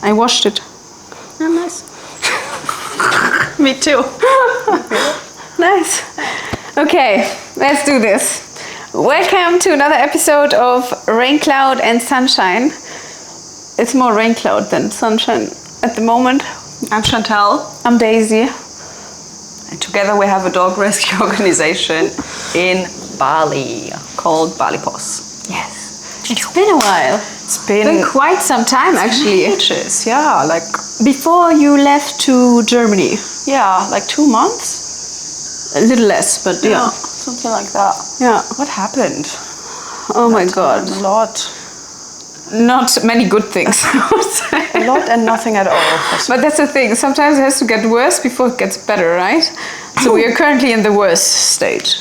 I washed it. Oh, nice. Me too. Nice. Okay, let's do this. Welcome to another episode of Raincloud and Sunshine. It's more Raincloud than Sunshine at the moment. I'm Chantal. I'm Daisy. And together we have a dog rescue organization in Bali called Bali Pos. Yes. It's been a while. It's been quite some time actually. Ages, yeah, like before you left to Germany. Yeah, like 2 months. A little less, but yeah. Something like that. Yeah. What happened? Oh my God. A lot. Not many good things. A lot and nothing at all. But that's the thing. Sometimes it has to get worse before it gets better, right? So we are currently in the worst stage.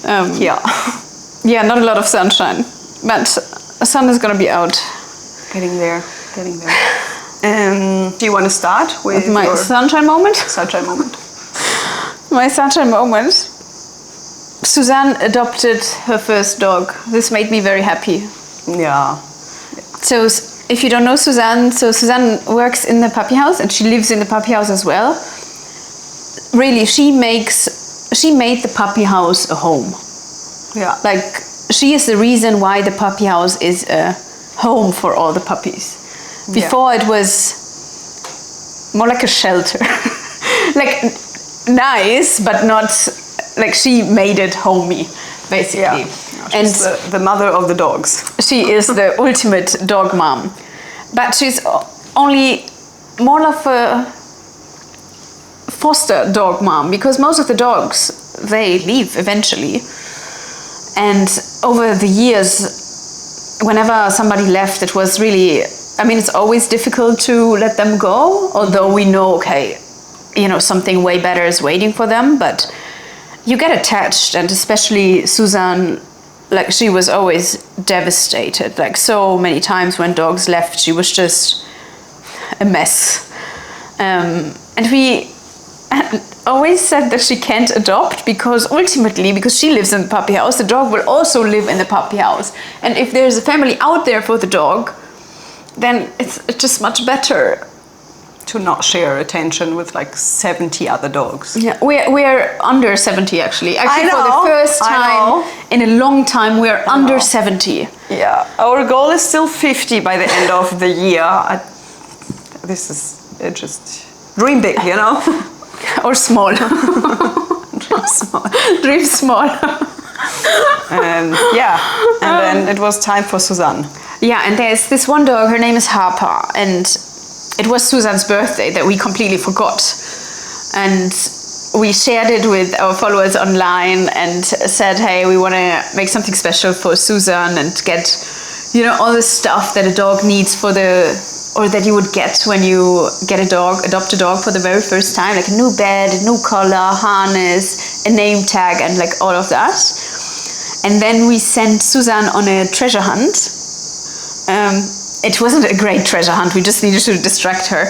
Yeah. Yeah, not a lot of sunshine. But the sun is going to be out. Getting there. Do you want to start with my your sunshine moment? Sunshine moment. My sunshine moment. Suzanne adopted her first dog. This made me very happy. Yeah. So if you don't know Suzanne, so Suzanne works in the puppy house and she lives in the puppy house as well. Really, she made the puppy house a home. Yeah. Like, she is the reason why the puppy house is a home for all the puppies. Before it was more like a shelter. Like, nice, but not, like, she made it homey, basically. Yeah. And the mother of the dogs. She is the ultimate dog mom. But she's only more of a foster dog mom, because most of the dogs, they leave eventually. And over the years, whenever somebody left, it was really, I mean, it's always difficult to let them go, although we know, okay, you know, something way better is waiting for them, but you get attached, and especially Suzanne, like, she was always devastated. Like, so many times when dogs left, she was just a mess. And we always said that she can't adopt because ultimately, because she lives in the puppy house, the dog will also live in the puppy house. And if there's a family out there for the dog, then it's just much better to not share attention with like 70 other dogs. Yeah, we're under 70 actually. Actually, for the first time in a long time, we're under 70. Yeah, our goal is still 50 by the end of the year. This is just dream big, you know? Or small. Dream small. And then it was time for Suzanne. Yeah, and there's this one dog, her name is Harper, and it was Suzanne's birthday that we completely forgot. And we shared it with our followers online and said, hey, we want to make something special for Suzanne and get, you know, all the stuff that a dog needs or that you would get when you adopt a dog for the very first time, like a new bed, a new collar, harness, a name tag, and like all of that. And then we sent Suzanne on a treasure hunt. It wasn't a great treasure hunt, we just needed to distract her.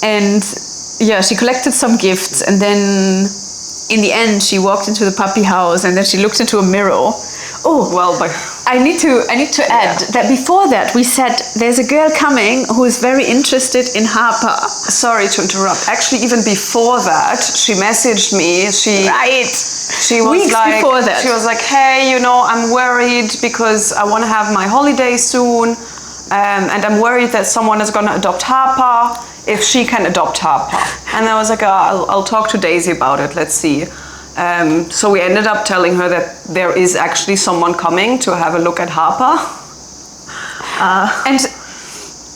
And yeah, she collected some gifts, and then in the end she walked into the puppy house, and then she looked into a mirror. Oh, well, but I need to add that before that we said there's a girl coming who is very interested in Harper. Sorry to interrupt. Actually, even before that, she messaged me. She was weeks like, before that. She was like, hey, you know, I'm worried because I want to have my holiday soon, and I'm worried that someone is going to adopt Harper. If she can adopt Harper. And I was like, I'll talk to Daisy about it. Let's see. So we ended up telling her that there is actually someone coming to have a look at Harper. And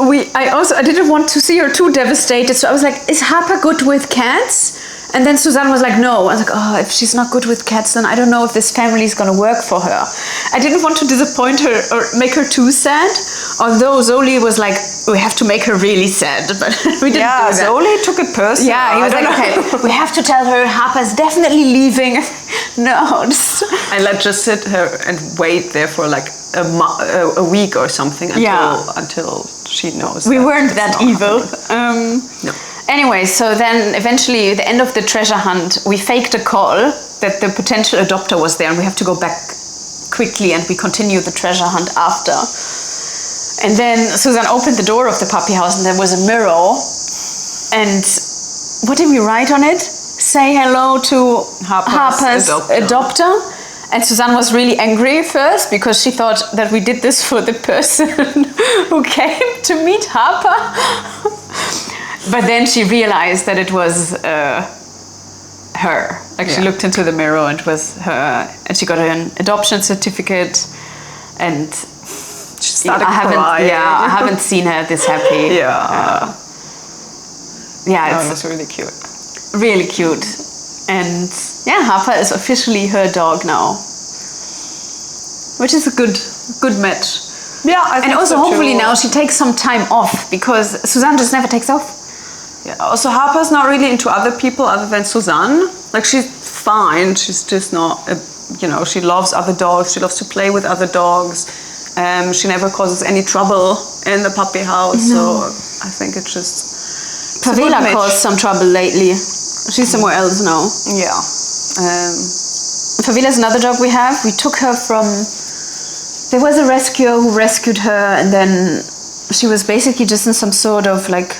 I didn't want to see her too devastated, so I was like, is Harper good with cats? And then Suzanne was like, no. I was like, oh, if she's not good with cats, then I don't know if this family is going to work for her. I didn't want to disappoint her or make her too sad, although Zoli was like, we have to make her really sad, but we didn't do that. Yeah, Zoli took it personally. Yeah, he was like, okay, we have to tell her Harper's definitely leaving. No. And let's just sit her and wait there for like a week or something until she knows. We weren't that evil. No. Anyway, so then eventually at the end of the treasure hunt, we faked a call that the potential adopter was there, and we have to go back quickly, and we continue the treasure hunt after. And then Suzanne opened the door of the puppy house and there was a mirror. And what did we write on it? Say hello to Harper's adopter. And Suzanne was really angry first because she thought that we did this for the person who came to meet Harper. But then she realized that it was her. Like she looked into the mirror and it was her. And she got an adoption certificate. And she started crying. I haven't seen her this happy. It was really cute. Really cute. And Harper is officially her dog now. Which is a good match. Yeah, I think and also so hopefully too. now she takes some time off because Suzanne just never takes off. Yeah. Also Harper's not really into other people other than Suzanne. Like she's fine. She's just not, she loves other dogs. She loves to play with other dogs. She never causes any trouble in the puppy house. No. So I think it's just... Favela caused some trouble lately. She's somewhere else now. Yeah. Favela's another dog we have. We took her from... There was a rescuer who rescued her and then she was basically just in some sort of like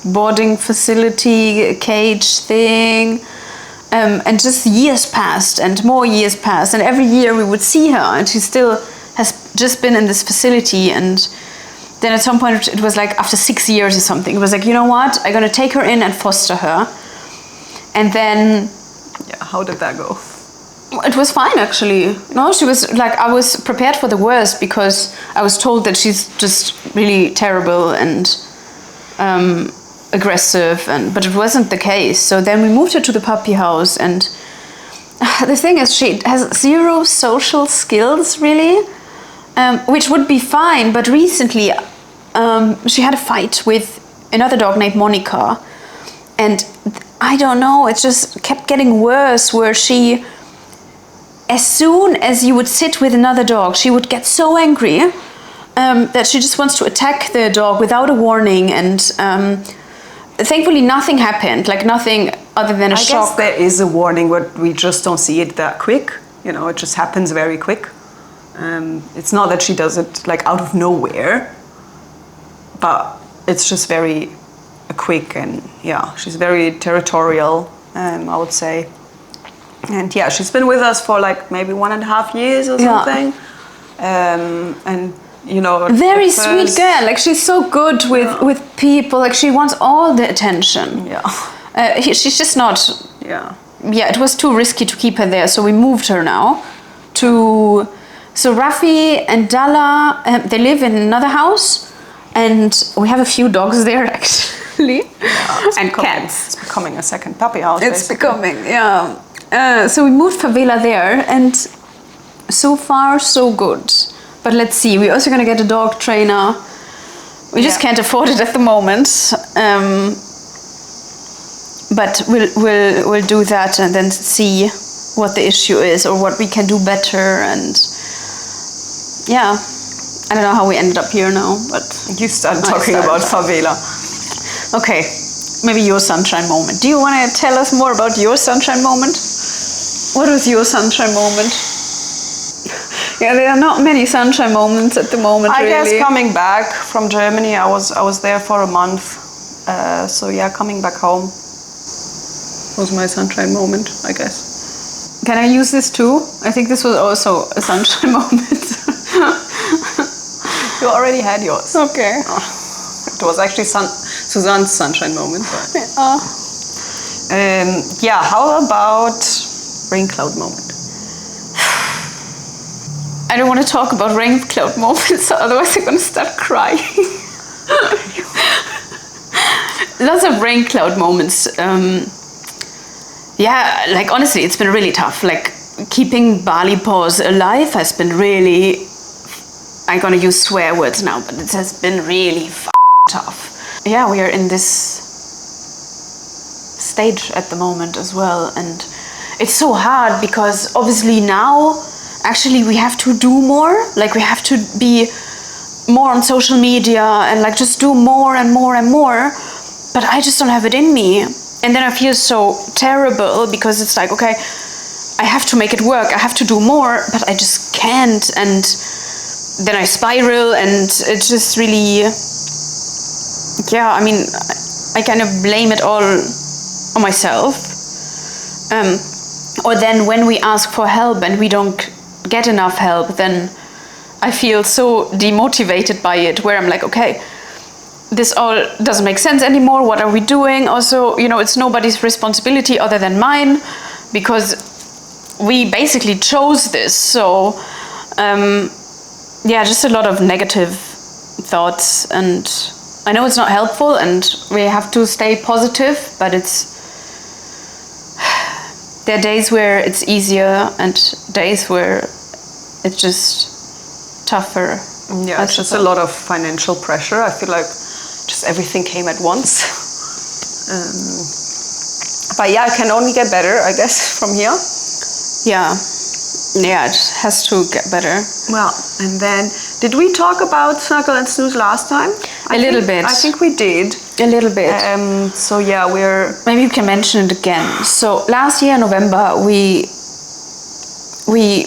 boarding facility, cage thing. And just years passed and more years passed. And every year we would see her and she still has just been in this facility. And then at some point it was like after 6 years or something, it was like, you know what? I'm going to take her in and foster her. And then... Yeah, how did that go? It was fine actually. No, she was like, I was prepared for the worst because I was told that she's just really terrible and aggressive, but it wasn't the case. So then we moved her to the puppy house and the thing is she has zero social skills really, which would be fine, but recently she had a fight with another dog named Monica and I don't know, it just kept getting worse where she... As soon as you would sit with another dog, she would get so angry that she just wants to attack the dog without a warning. And thankfully, nothing happened. Like nothing other than a shock. I guess there is a warning, but we just don't see it that quick. It just happens very quick. It's not that she does it like out of nowhere, but it's just very quick and she's very territorial. I would say. And she's been with us for like maybe 1.5 years or something. And very sweet girl. Like she's so good with people. Like she wants all the attention. She's just not. It was too risky to keep her there, so we moved her now to. So Rafi and Dalla, they live in another house, and we have a few dogs there actually, and cats. It's becoming a second puppy house. It's becoming so we moved Favela there, and so far so good. But let's see. We're also gonna get a dog trainer. We just can't afford it at the moment. But we'll do that and then see what the issue is or what we can do better. And I don't know how we ended up here now, but you started talking about Favela. Okay. Maybe your sunshine moment. Do you want to tell us more about your sunshine moment? What was your sunshine moment? There are not many sunshine moments at the moment. I really. guess coming back from Germany, I was there for a month. Coming back home was my sunshine moment, I guess. Can I use this too? I think this was also a sunshine moment. You already had yours. Okay. It was actually Suzanne's sunshine moment. But how about Raincloud moment? I don't want to talk about Raincloud moments, otherwise I'm going to start crying. Lots of Raincloud moments. Like honestly, it's been really tough. Like keeping Bali paws alive has been really... I'm going to use swear words now, but it has been really tough. Yeah, we are in this stage at the moment as well, and it's so hard because obviously now actually we have to do more. Like we have to be more on social media and like just do more and more and more, but I just don't have it in me. And then I feel so terrible because it's like, okay, I have to make it work, I have to do more, but I just can't. And then I spiral, and it's just really, I mean, I kind of blame it all on myself. Or then when we ask for help and we don't get enough help, then I feel so demotivated by it, where I'm like, okay, this all doesn't make sense anymore. What are we doing? Also, it's nobody's responsibility other than mine, because we basically chose this. So, just a lot of negative thoughts, and I know it's not helpful, and we have to stay positive, but there are days where it's easier and days where it's just tougher. Yeah, it's just a lot of financial pressure. I feel like just everything came at once. But yeah, it can only get better, I guess, from here. Yeah, it has to get better. Well, and then, did we talk about Snuggle and Snooze last time? A little bit. I think we did. A little bit. So yeah, maybe you can mention it again. So last year in November, we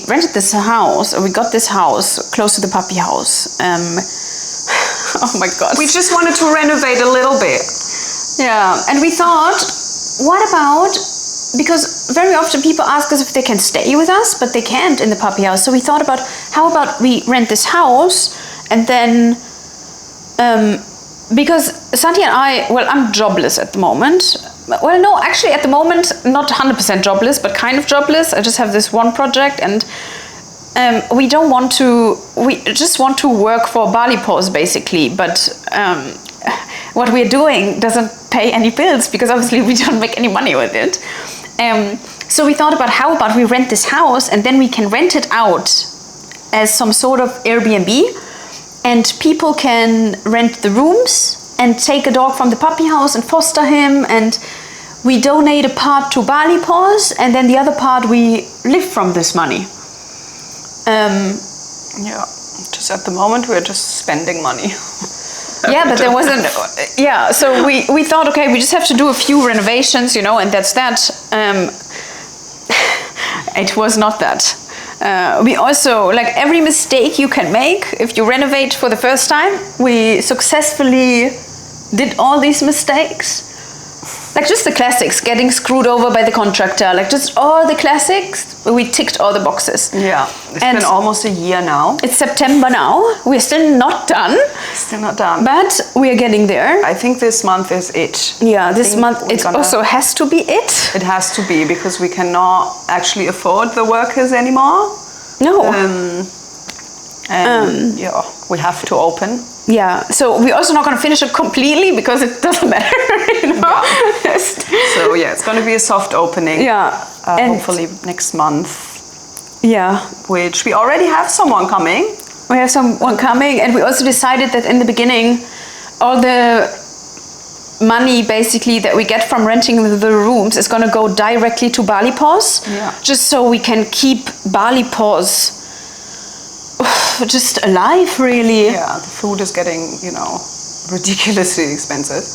rented this house, or we got this house close to the puppy house. Oh my God. We just wanted to renovate a little bit. Yeah, and we thought, what about, because very often people ask us if they can stay with us, but they can't in the puppy house. So we thought about, how about we rent this house, and then, because Santi and I'm jobless at the moment. Well, no, actually at the moment, not 100% jobless, but kind of jobless. I just have this one project, and we just want to work for Bali Paws basically, but what we're doing doesn't pay any bills, because obviously we don't make any money with it. So we thought about, how about we rent this house, and then we can rent it out as some sort of Airbnb, and people can rent the rooms and take a dog from the puppy house and foster him, and we donate a part to Bali Paws, and then the other part we live from this money. Just at the moment we're just spending money. But there wasn't. So we thought, okay, we just have to do a few renovations, and that's that. It was not that. We also, like, every mistake you can make if you renovate for the first time, we successfully did all these mistakes. Like, just the classics, getting screwed over by the contractor, like just all the classics, we ticked all the boxes. Yeah, it's been almost a year now. It's September now, we're still not done. But we're getting there. I think this month is it. Yeah, this month it also has to be it. It has to be, because we cannot actually afford the workers anymore. No. We have to open. Yeah, so we're also not going to finish it completely, because it doesn't matter, Yeah. So yeah, it's going to be a soft opening. Yeah. Hopefully next month. Yeah. Which we already have someone coming. We have someone coming, and we also decided that in the beginning, all the money basically that we get from renting the rooms is going to go directly to Bali Paws. Yeah. Just so we can keep Bali Paws just alive, really. Yeah, the food is getting, ridiculously expensive.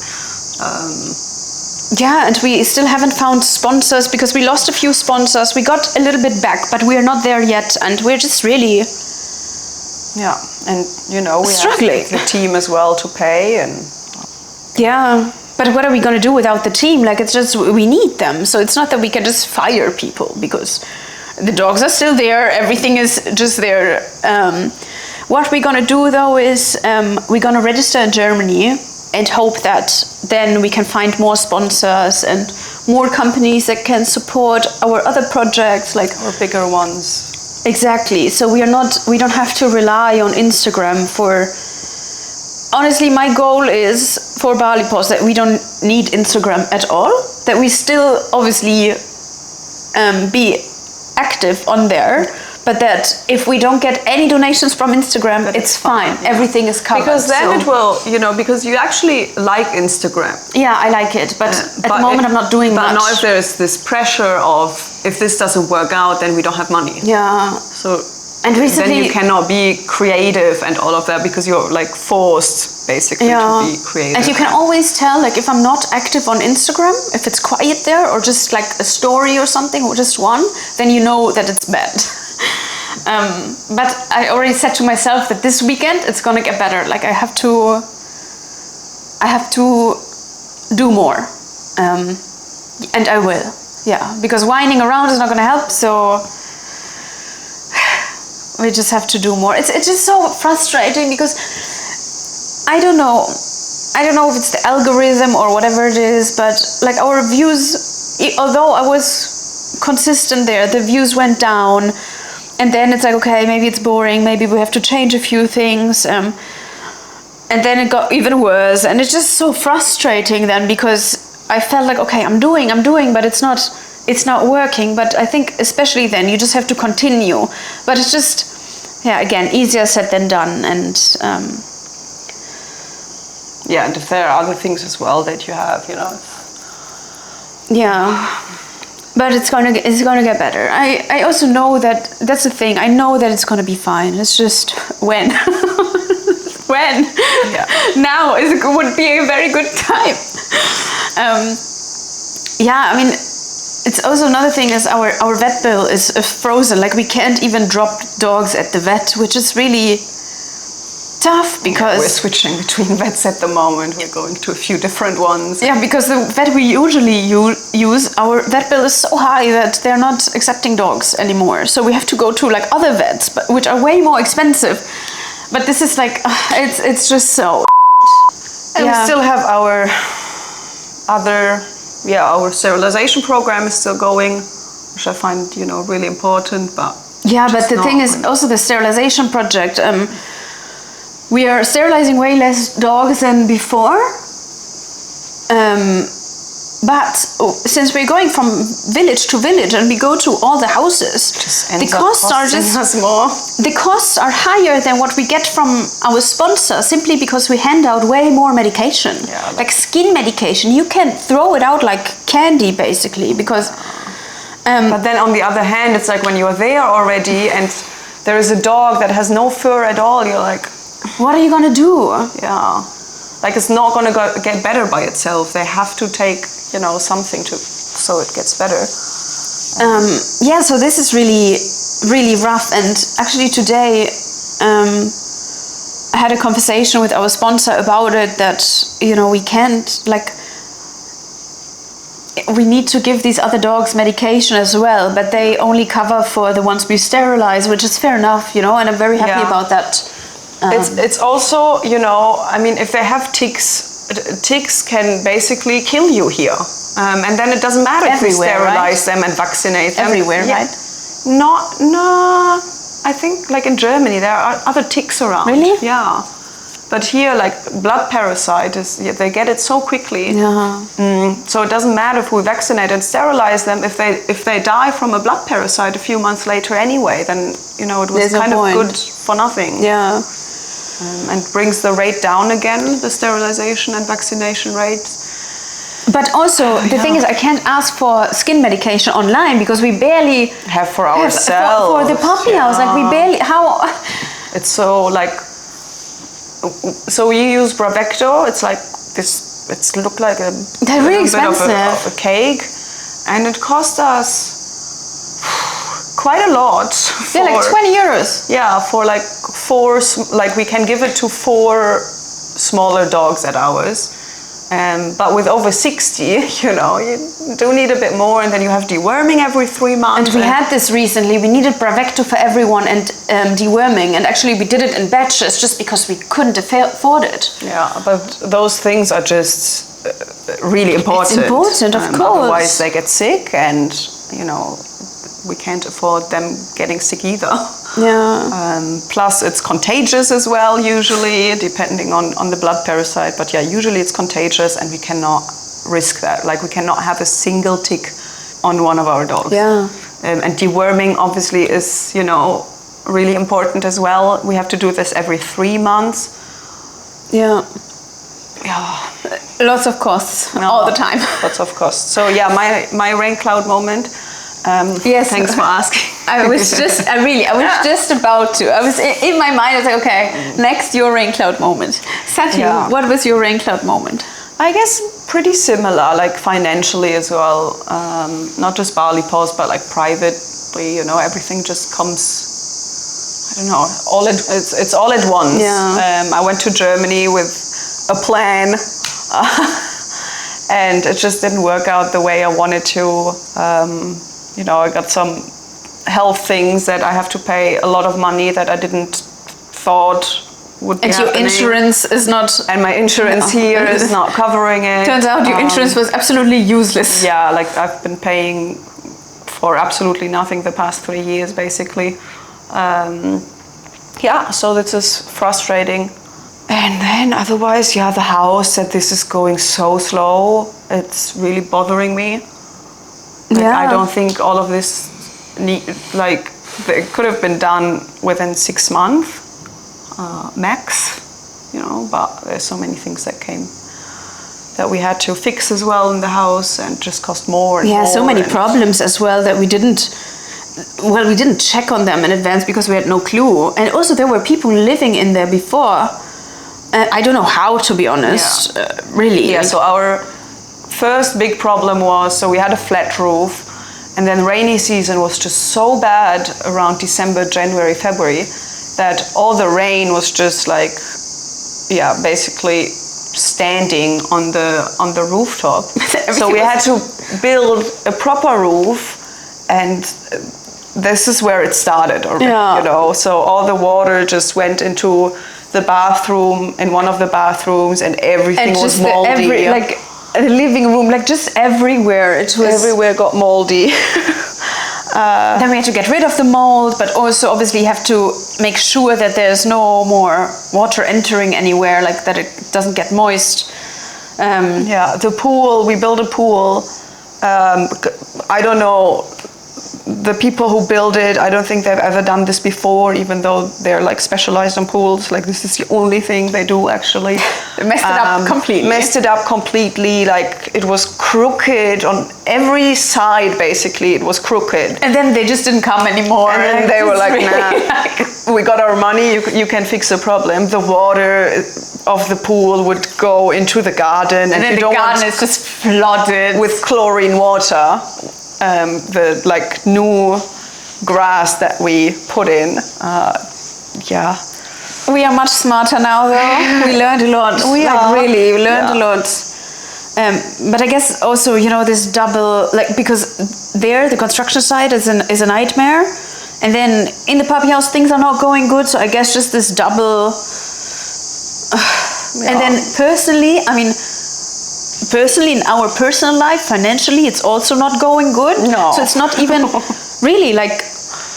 And we still haven't found sponsors, because we lost a few sponsors. We got a little bit back, but we're not there yet, and we're just really we struggling. have the team as well to pay, and but what are we going to do without the team? Like, it's just, we need them. So it's not that we can just fire people, because the dogs are still there, everything is just there. What we're going to do, though, is we're going to register in Germany and hope that then we can find more sponsors and more companies that can support our other projects, like our bigger ones. Exactly. So we don't have to rely on Instagram for. Honestly, my goal is for Bali Paws that we don't need Instagram at all. That we still obviously be active on there, but that if we don't get any donations from Instagram, it's fine. Yeah. Everything is covered. Because then it will, because you actually like Instagram. Yeah, I like it, but at the moment I'm not doing much. But now if there's this pressure of, if this doesn't work out, then we don't have money. Yeah. So and recently, then you cannot be creative and all of that, because you're like forced basically to be creative. And you can always tell, like, if I'm not active on Instagram, if it's quiet there, or just like a story or something, or just one, then you know that it's bad. But I already said to myself that this weekend it's gonna get better. Like I have to do more, and I will. Yeah, because whining around is not gonna help. So we just have to do more. It's just so frustrating because I don't know if it's the algorithm or whatever it is, but like our views, although I was consistent there, the views went down, and then it's like, okay, maybe it's boring, maybe we have to change a few things, and then it got even worse, and it's just so frustrating then because I felt like, okay, I'm doing, but it's not working. But I think especially then you just have to continue, but it's just, yeah, again, easier said than done. And yeah, and if there are other things as well that you have, yeah, but it's gonna get better. I also know that's the thing. I know that it's gonna be fine. It's just when. When? Yeah. Now would be a very good time. Yeah, I mean, it's also another thing is our vet bill is frozen. Like we can't even drop dogs at the vet, which is really tough because we're switching between vets at the moment. We're going to a few different ones. Yeah, because the vet we usually use, our vet bill is so high that they're not accepting dogs anymore. So we have to go to like other vets, which are way more expensive. But this is like, it's just so. And we still have our our sterilization program is still going, which I find, really important. But yeah, but the thing is also the sterilization project. We are sterilizing way less dogs than before. But since we're going from village to village and we go to all the houses, the costs are higher than what we get from our sponsor simply because we hand out way more medication, like skin medication. You can throw it out like candy basically because. But then on the other hand, it's like when you're there already and there is a dog that has no fur at all, you're like, what are you gonna do? Yeah, like it's not gonna get better by itself. They have to take something so it gets better. Yeah, so this is really, really rough. And actually today I had a conversation with our sponsor about it, that we can't, like, we need to give these other dogs medication as well, but they only cover for the ones we sterilize, which is fair enough, and I'm very happy about that. It's also, I mean, if they have ticks can basically kill you here. And then it doesn't matter if we sterilize them and vaccinate them. Everywhere, right? No, I think like in Germany there are other ticks around. Really? Yeah. But here, like blood parasite, they get it so quickly. Yeah. So it doesn't matter if we vaccinate and sterilize them. If they die from a blood parasite a few months later anyway, then it was kind of good for nothing. Yeah. And brings the rate down again, the sterilization and vaccination rates. But also, the thing is, I can't ask for skin medication online because we barely have for ourselves. For the puppy house, like we barely, how? It's so like, so we use Bravecto. It's like this, it's looked like a They're really expensive. Bit of a cake. And it cost us quite a lot. Yeah, like 20 euros. Yeah, for like 4, like we can give it to 4 smaller dogs at ours. But with over 60, you do need a bit more, and then you have deworming every 3 months. And we had this recently. We needed Bravecto for everyone and deworming, and actually we did it in batches just because we couldn't afford it. Yeah, but those things are just really important. It's important, of course. Otherwise they get sick, and we can't afford them getting sick either. Yeah. Plus it's contagious as well, usually, depending on the blood parasite. But yeah, usually it's contagious and we cannot risk that. Like we cannot have a single tick on one of our dogs. Yeah. And deworming obviously is, really important as well. We have to do this every 3 months. Yeah. Yeah. Lots of costs all the time. Lots of costs. So yeah, my Raincloud moment. Yes, thanks for asking. I was just about to. I was in my mind. I was like, okay, next your Raincloud moment. Sati, what was your Raincloud moment? I guess pretty similar, like financially as well. Not just barley paws, but like privately. Everything just comes don't know, it's all at once. Yeah. I went to Germany with a plan, and it just didn't work out the way I wanted to. I got some health things that I have to pay a lot of money that I didn't thought would be happening. And your insurance is not... And my insurance here is not covering it. Turns out your insurance was absolutely useless. Yeah, like I've been paying for absolutely nothing the past 3 years, basically. So this is frustrating. And then otherwise, the house, that this is going so slow. It's really bothering me. I don't think all of this it could have been done within 6 months, max, but there's so many things that we had to fix as well in the house, and just cost more and more. So many problems as well that we didn't check on them in advance because we had no clue. And also there were people living in there before. I don't know how, to be honest, really. Yeah, so our first big problem was, we had a flat roof, and then rainy season was just so bad around December, January, February, that all the rain was just basically standing on the rooftop. So we had to build a proper roof, and this is where it started already, So all the water just went into the bathroom, in one of the bathrooms, and everything was moldy. The living room, just everywhere. It was everywhere got moldy. Then we had to get rid of the mold, but also obviously have to make sure that there's no more water entering anywhere, that it doesn't get moist. The pool, we built a pool. I don't know, the people who build it, I don't think they've ever done this before, even though they're specialized on pools. This is the only thing they do, actually. They messed it up completely. Messed it up completely. It was crooked on every side, basically. It was crooked. And then they just didn't come anymore. And then they were nah, we got our money, you can fix the problem. The water of the pool would go into the garden. And then the garden is just flooded. With chlorine water. The new grass that we put in, We are much smarter now, though. We learned a lot. We learned a lot. But I guess also, this double, because there the construction site is a nightmare, and then in the puppy house things are not going good. So I guess just this double. And then personally, in our personal life, financially, it's also not going good. No. So it's not even really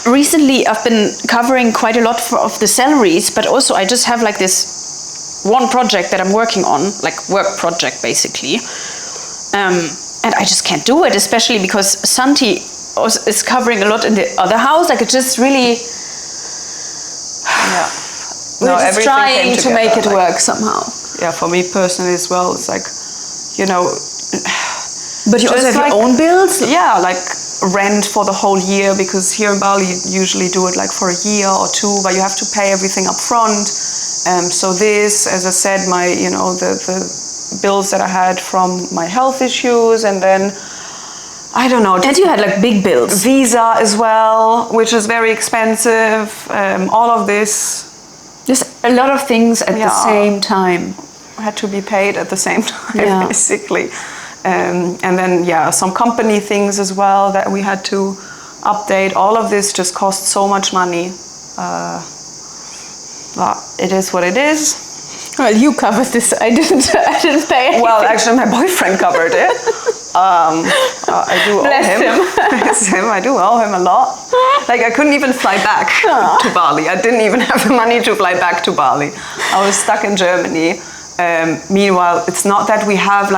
recently I've been covering quite a lot of the salaries, but also I just have this one project that I'm working on, work project basically. And I just can't do it, especially because Santi is covering a lot in the other house. It just really... We're just trying to make it work somehow. Yeah, for me personally as well, it's But you also have your own bills? Yeah, rent for the whole year, because here in Bali you usually do it for a year or two, but you have to pay everything up front. So this, as I said, my the bills that I had from my health issues, and then I don't know. And you had big bills. Visa as well, which is very expensive. All of this. Just a lot of things at the same time. Had to be paid at the same time, basically. And then, some company things as well that we had to update. All of this just cost so much money. But it is what it is. Well, you covered this. I didn't pay anything. Well, actually, my boyfriend covered it. I do owe him. Bless him. I do owe him a lot. I couldn't even fly back to Bali. I didn't even have the money to fly back to Bali. I was stuck in Germany. Meanwhile, it's not that we have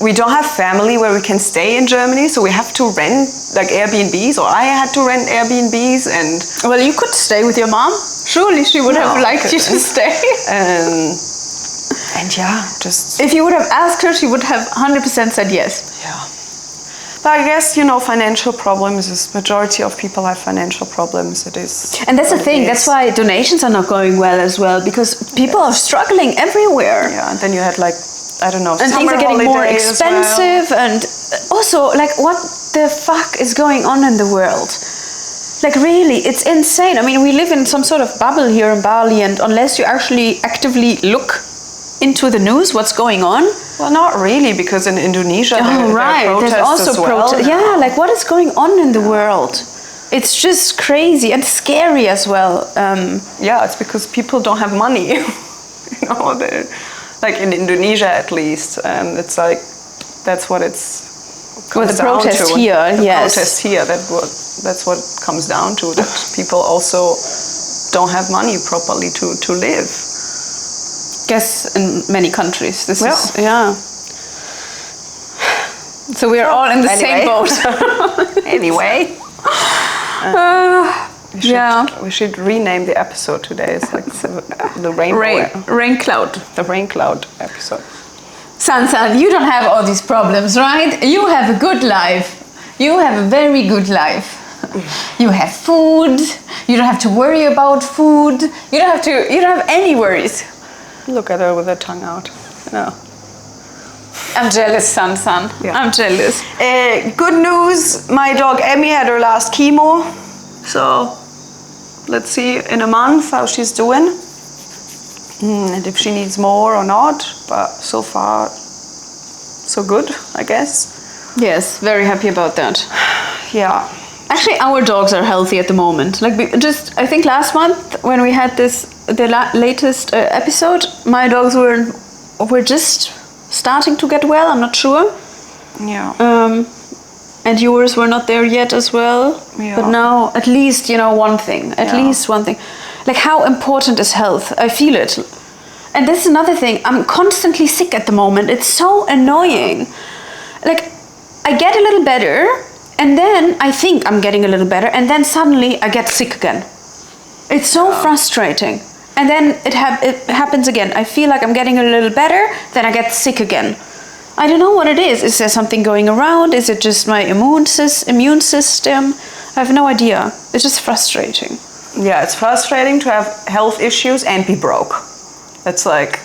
we don't have family where we can stay in Germany, so we have to rent Airbnbs, or I had to rent Airbnbs. And well, you could stay with your mom. Surely she would have liked you to stay. And just if you would have asked her, she would have 100% said yes. Yeah. But I guess, financial problems is majority of people have financial problems. It is. And that's the thing. That's why donations are not going well as well, because people are struggling everywhere. Yeah, and then you had I don't know, and things are getting more expensive, and also what the fuck is going on in the world? Like really, it's insane. I mean, we live in some sort of bubble here in Bali, and unless you actually actively look into the news, what's going on? Well, not really, because in Indonesia there are protests there's also as well. Yeah, like what is going on in the world? It's just crazy and scary as well. Yeah, it's because people don't have money. You know, like in Indonesia at least, it's like that's what it's. With the protest here, yes. Protest here, that's what comes down to, that people also don't have money properly to live. Guess in many countries this is, yeah. So we are all in the same boat. Anyway. Yeah. We should rename the episode today. It's like the rainbow. Raincloud. The Raincloud episode. San, you don't have all these problems, right? You have a good life. You have a very good life. You have food. You don't have to worry about food. You don't have any worries. Look at her with her tongue out. No. I'm jealous, San. Yeah. I'm jealous. Good news, my dog Emmy had her last chemo. So let's see in a month how she's doing. And if she needs more or not, but so far, so good, I guess. Yes, very happy about that. Yeah. Actually, our dogs are healthy at the moment. Like I think last month when we had the latest episode, my dogs were just starting to get well. I'm not sure. Yeah. And yours were not there yet as well. Yeah. But now, at least one thing. At least one thing. Like, how important is health? I feel it. And this is another thing. I'm constantly sick at the moment. It's so annoying. Like, I get a little better, and then I think I'm getting a little better, and then suddenly I get sick again. It's so frustrating. And then it happens again. I feel like I'm getting a little better, then I get sick again. I don't know what it is. Is there something going around? Is it just my immune system? I have no idea. It's just frustrating. Yeah, it's frustrating to have health issues and be broke. It's like,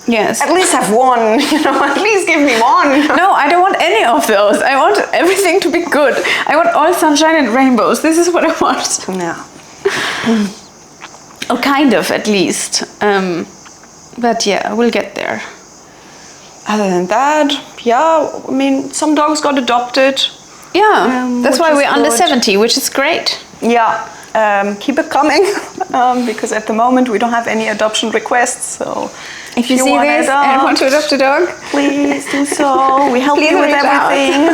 yes. At least have one, at least give me one. No, I don't want any of those. I want everything to be good. I want all sunshine and rainbows. This is what I want. Yeah. Oh, kind of, at least. But yeah, we'll get there. Other than that, yeah, I mean, some dogs got adopted. Yeah, that's why we're under good. 70, which is great. Yeah, keep it coming, because at the moment we don't have any adoption requests. So if you see this and want to adopt a dog, please do so. We help you with everything.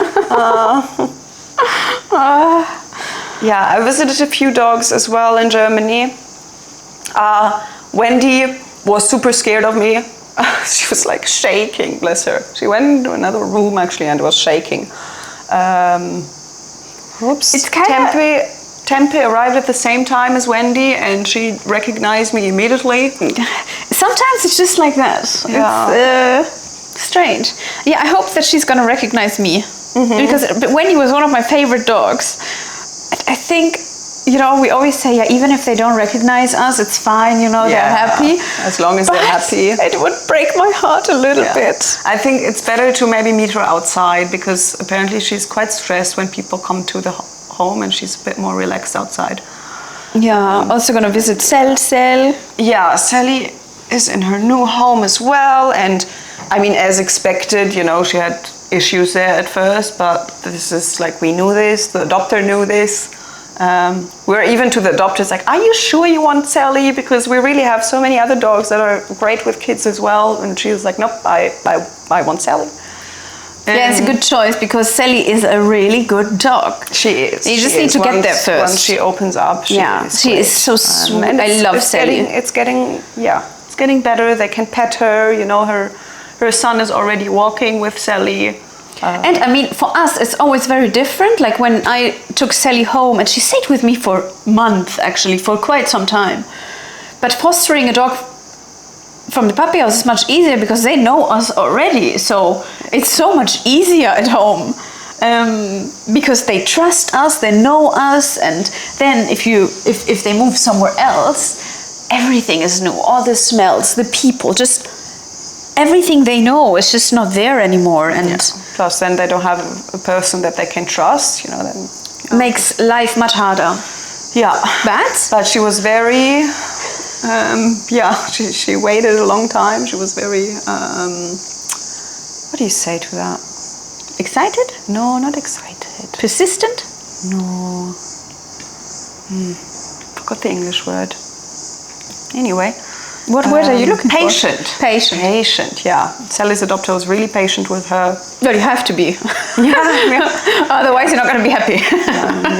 Yeah, I visited a few dogs as well in Germany. Wendy was super scared of me. She was like shaking, bless her. She went into another room actually and was shaking. It's kind Tempe arrived at the same time as Wendy, and she recognized me immediately. Sometimes it's just like that. Yeah. It's strange. Yeah, I hope that she's gonna recognize me. Because Wendy was one of my favorite dogs. I think, we always say, even if they don't recognize us, it's fine, they're happy. As long as they're happy. It would break my heart a little bit. I think it's better to maybe meet her outside, because apparently she's quite stressed when people come to the home, and she's a bit more relaxed outside. Yeah, also gonna visit Cell. Yeah, Sally is in her new home as well, and I mean, as expected, she had issues there at first, but this is like, we knew this, the adopter knew this. We're even to the adopters like, are you sure you want Sally? Because we really have so many other dogs that are great with kids as well. And she was like, nope, I want Sally. Yeah, it's a good choice, because Sally is a really good dog. She is. You just need to get there first. Once she opens up, she is so sweet. I love Sally. It's getting better. They can pet her. Her son is already walking with Sally. And I mean, for us, it's always very different. Like when I took Sally home, and she stayed with me for months, actually, for quite some time. But fostering a dog from the puppy house is much easier, because they know us already. So it's so much easier at home, because they trust us, they know us. And then if they move somewhere else, everything is new. All the smells, the people, just everything they know is just not there anymore. And plus then they don't have a person that they can trust, then makes life much harder. Yeah. But She was very, she waited a long time. She was very, what do you say to that? excited? No, not excited. Persistent? No. Forgot the English word. Anyway. What word are you looking patient. for? Patient. Patient, yeah. Sally's adopter was really patient with her. Well, you have to be. Yeah. Otherwise, you're not going to be happy.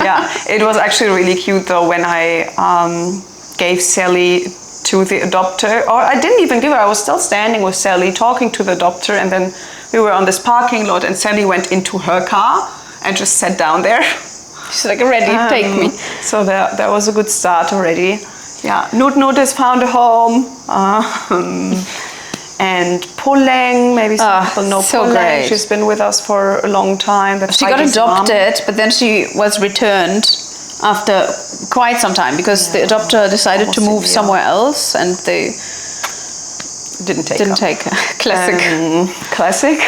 Yeah. It was actually really cute though when I gave Sally to the adopter. Or I didn't even give her. I was still standing with Sally talking to the adopter, and then we were on this parking lot, and Sally went into her car and just sat down there. She's like, ready, take me. So that was a good start already. Yeah, Nut has found a home. And Puleng, maybe some people know so Puleng. great. She's been with us for a long time. That's She got Heidi's mom. adopted, but then she was returned after quite some time because the adopter decided to almost a move year. somewhere else, and they Didn't didn't take her. Classic. Classic.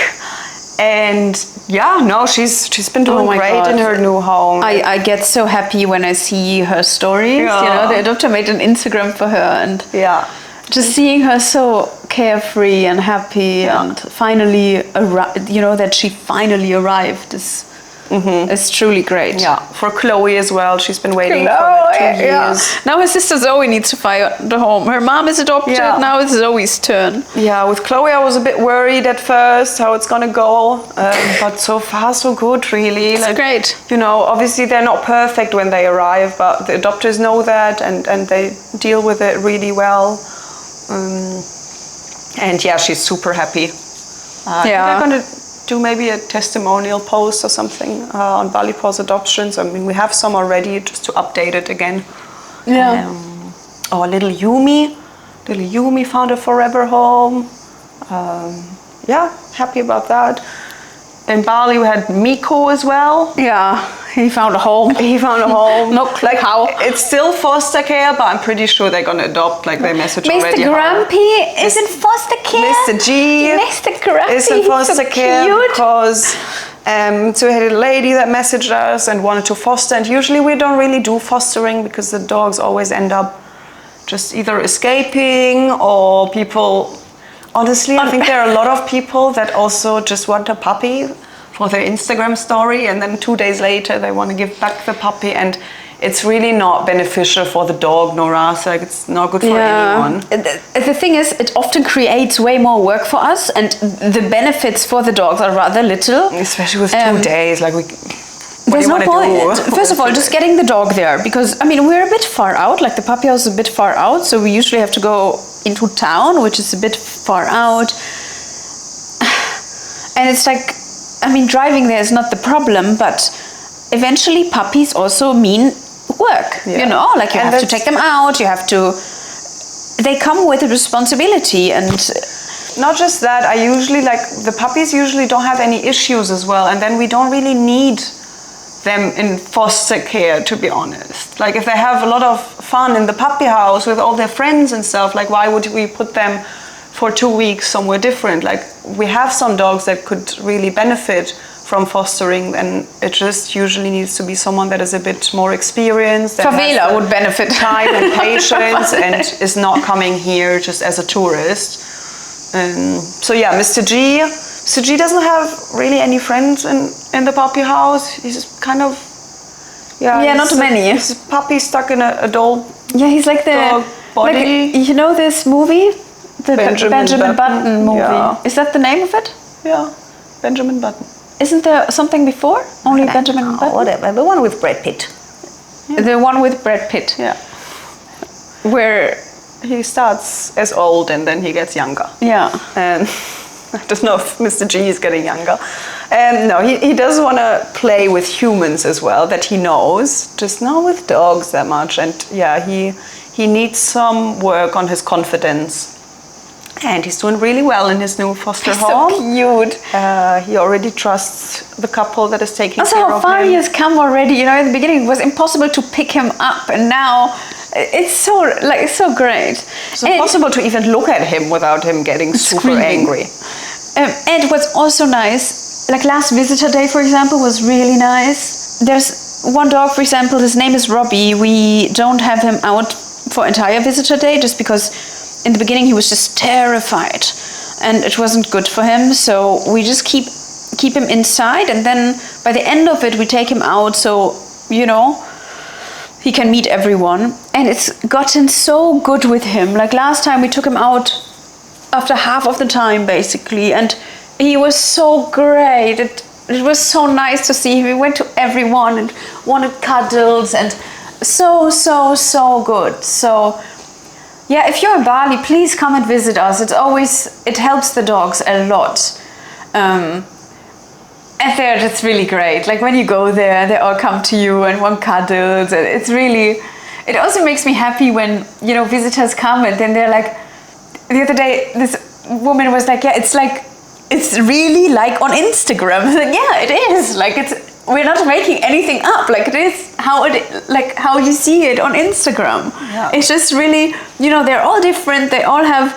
And yeah, no, she's been doing Oh my great God. in her new home. I get so happy when I see her stories. Yeah. You know, the adopter made an Instagram for her, and yeah. just seeing her so carefree and happy, Yeah. and finally that she finally arrived is truly great. Yeah, for Chloe as well. She's been waiting for like 2 years. Now her sister Zoe needs to find a home. Her mom is adopted. Yeah. Now it's Zoe's turn. Yeah, with Chloe I was a bit worried at first how it's gonna go, but so far so good, really. It's great. You know, obviously they're not perfect when they arrive, but the adopters know that, and they deal with it really well. And yeah, she's super happy. They're gonna do maybe a testimonial post or something on Bali Paws Adoptions. I mean, we have some already, just to update it again. Yeah. Little Yumi. Little Yumi found a forever home. Yeah, happy about that. In Bali, we had Miko as well. Yeah, he found a home. He found a home. Not like how. It's still foster care, but I'm pretty sure they're gonna adopt. Like they message already. Mr. Grumpy is in foster care. Mr. G Mr. Grumpy is in foster so care cute. because so we had a lady that messaged us and wanted to foster, and usually we don't really do fostering because the dogs always end up just either escaping or people. Honestly, I think there are a lot of people that also just want a puppy for their Instagram story, and then 2 days later they want to give back the puppy, and it's really not beneficial for the dog nor us. Like it's not good for anyone. The thing is, it often creates way more work for us, and the benefits for the dogs are rather little. Especially with 2 days, like we. There's no point. First of all, just getting the dog there, because I mean we're a bit far out. Like the puppy house is a bit far out, so we usually have to go into town, which is a bit far out. And it's like, I mean, driving there is not the problem, but eventually puppies also mean work. Yeah. You know, like you have to take them out. You have to. They come with a responsibility, and. Not just that. I usually the puppies usually don't have any issues as well, and then we don't really need them in foster care, to be honest. Like if they have a lot of fun in the puppy house with all their friends and stuff, like why would we put them for 2 weeks somewhere different? Like we have some dogs that could really benefit from fostering, and it just usually needs to be someone that is a bit more experienced. Favela would benefit. Time and patience and is not coming here just as a tourist. So yeah, Mr. G doesn't have really any friends in the puppy house. He's kind of not many. He's a puppy stuck in a doll. Yeah, he's like the dog body. Like, you know this movie, the Benjamin Button movie. Yeah. Is that the name of it? Yeah, Benjamin Button. Isn't there something before? Only Benjamin Button. Whatever. The one with Brad Pitt. Yeah. The one with Brad Pitt. Yeah. Where he starts as old and then he gets younger. Yeah. And I don't know if Mr. G is getting younger. No, he does want to play with humans as well, that he knows, just not with dogs that much. And yeah, he needs some work on his confidence. And he's doing really well in his new foster home. So cute. He already trusts the couple that is taking also, care of him. how far he has come already. You know, in the beginning it was impossible to pick him up, and now it's so great. It's impossible to even look at him without him getting super angry. And what's also nice, like last visitor day, for example, was really nice. one dog, for example, his name is Robbie. We don't have him out for entire visitor day just because in the beginning he was just terrified and it wasn't good for him. So we just keep him inside, and then by the end of it we take him out, so you know, he can meet everyone. And it's gotten so good with him. Like last time we took him out after half of the time basically, and he was so great. It was so nice to see him. He went to everyone and wanted cuddles, and so good. So yeah, if you're in Bali, please come and visit us. It helps the dogs a lot. And they're just really great. Like when you go there, they all come to you and want cuddles. And it also makes me happy when, you know, visitors come and then they're like, the other day, this woman was like, yeah, it's really like on Instagram. I was like, yeah, it is. Like we're not making anything up. Like it is how you see it on Instagram. Yeah. It's just really, you know, they're all different. They all have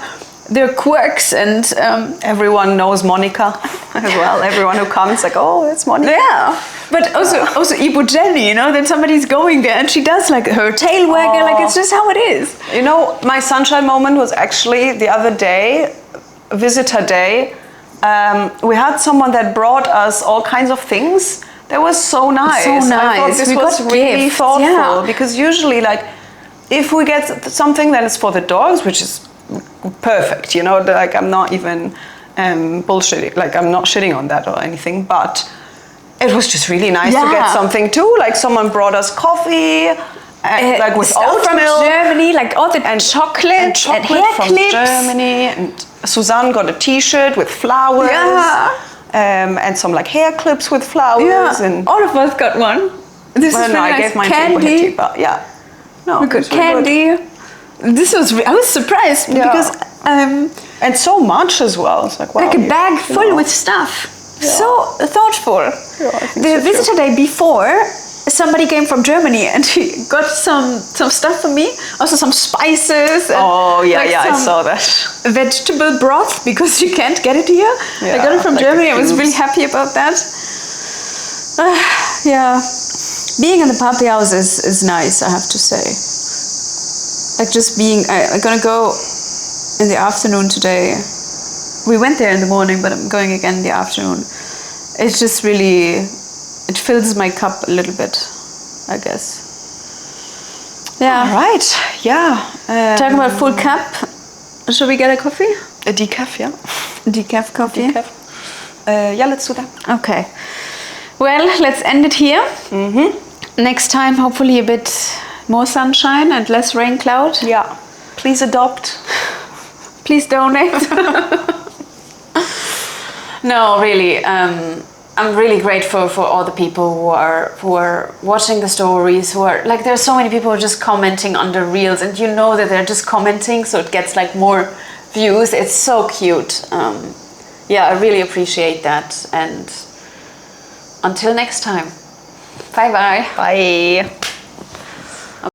their quirks, and everyone knows Monica as well. Everyone who comes like, oh, it's Monica. yeah. But also Ibu Jenny, you know, then somebody's going there and she does like her tail wagging. Like it's just how it is. You know, my sunshine moment was actually the other day, visitor day. We had someone that brought us all kinds of things. That was so nice. So nice. I thought this was really gifts, thoughtful. yeah. Because usually, like, if we get something that is for the dogs, which is perfect, you know, like I'm not even bullshitting, like I'm not shitting on that or anything, but it was just really nice to get something too. Like someone brought us coffee. Like with oat from milk, Germany, like all the chocolate and hair from clips. Germany, and Suzanne got a T-shirt with flowers, and some like hair clips with flowers, and all of us got one. This is I nice. gave mine Candy. to but yeah, no, We got candy. I was surprised because and so much as well. It's like wow, like a bag full with stuff. So thoughtful. The visitor day before, somebody came from Germany and he got some stuff for me. Also some spices. And I saw that. Vegetable broth, because you can't get it here. I got it from Germany. I was really happy about that. Being in the puppy house is nice, I have to say. Like just being, I'm gonna go in the afternoon today. We went there in the morning, but I'm going again in the afternoon. It's just really, it fills my cup a little bit, I guess. Yeah. All right. Yeah. Talking about full cup, should we get a coffee? A decaf, yeah. Decaf coffee? Decaf. Yeah, let's do that. Okay. Well, let's end it here. Next time, hopefully a bit more sunshine and less rain cloud. Yeah. Please adopt. Please donate. No, really. I'm really grateful for all the people who are watching the stories, who are like, there's so many people just commenting under reels, and you know that they're just commenting, so it gets like more views. It's so cute. I really appreciate that. And until next time. Bye-bye. Bye.